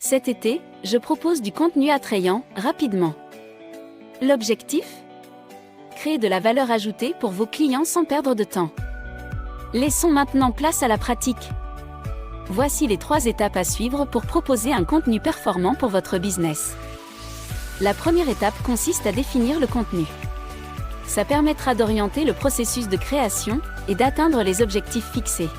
Cet été, je propose du contenu attrayant, rapidement. L'objectif ? Créer de la valeur ajoutée pour vos clients sans perdre de temps. Laissons maintenant place à la pratique. Voici les 3 étapes à suivre pour proposer un contenu performant pour votre business. La première étape consiste à définir le contenu. Ça permettra d'orienter le processus de création et d'atteindre les objectifs fixés.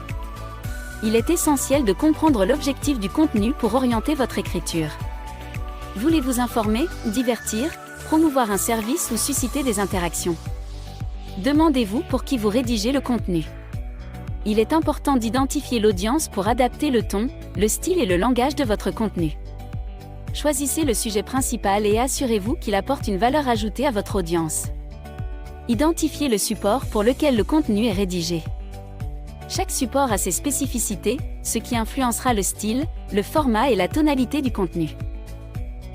Il est essentiel de comprendre l'objectif du contenu pour orienter votre écriture. Voulez-vous informer, divertir, promouvoir un service ou susciter des interactions ? Demandez-vous pour qui vous rédigez le contenu. Il est important d'identifier l'audience pour adapter le ton, le style et le langage de votre contenu. Choisissez le sujet principal et assurez-vous qu'il apporte une valeur ajoutée à votre audience. Identifiez le support pour lequel le contenu est rédigé. Chaque support a ses spécificités, ce qui influencera le style, le format et la tonalité du contenu.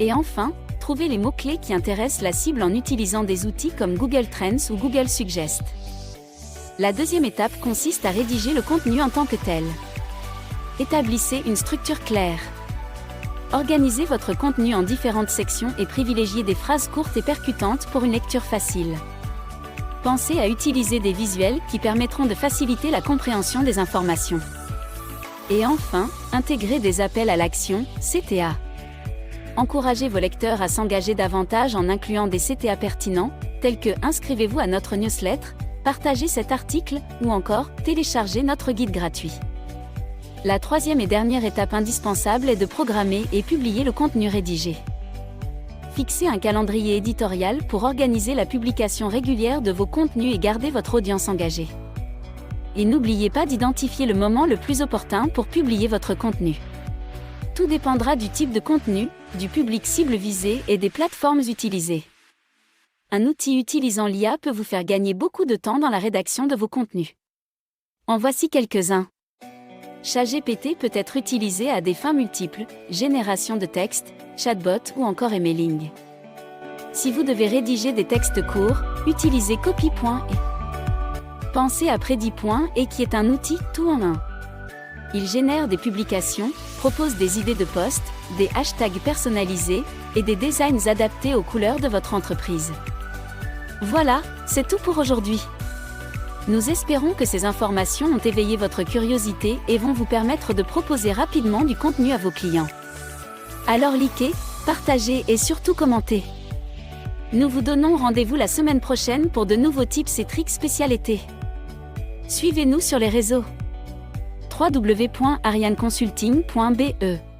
Et enfin, trouvez les mots-clés qui intéressent la cible en utilisant des outils comme Google Trends ou Google Suggest. La deuxième étape consiste à rédiger le contenu en tant que tel. Établissez une structure claire. Organisez votre contenu en différentes sections et privilégiez des phrases courtes et percutantes pour une lecture facile. Pensez à utiliser des visuels qui permettront de faciliter la compréhension des informations. Et enfin, intégrez des appels à l'action, CTA. Encouragez vos lecteurs à s'engager davantage en incluant des CTA pertinents, tels que « Inscrivez-vous à notre newsletter », « Partagez cet article » ou encore « Téléchargez notre guide gratuit ». La troisième et dernière étape indispensable est de programmer et publier le contenu rédigé. Fixez un calendrier éditorial pour organiser la publication régulière de vos contenus et garder votre audience engagée. Et n'oubliez pas d'identifier le moment le plus opportun pour publier votre contenu. Tout dépendra du type de contenu, du public cible visé et des plateformes utilisées. Un outil utilisant l'IA peut vous faire gagner beaucoup de temps dans la rédaction de vos contenus. En voici quelques-uns. ChatGPT peut être utilisé à des fins multiples, génération de textes, chatbot ou encore emailing. Si vous devez rédiger des textes courts, utilisez Copy.ai. Pensez à Predi.ai qui est un outil tout en un. Il génère des publications, propose des idées de posts, des hashtags personnalisés et des designs adaptés aux couleurs de votre entreprise. Voilà, c'est tout pour aujourd'hui. Nous espérons que ces informations ont éveillé votre curiosité et vont vous permettre de proposer rapidement du contenu à vos clients. Alors likez, partagez et surtout commentez. Nous vous donnons rendez-vous la semaine prochaine pour de nouveaux tips et tricks spécialité. Suivez-nous sur les réseaux. www.arianeconsulting.be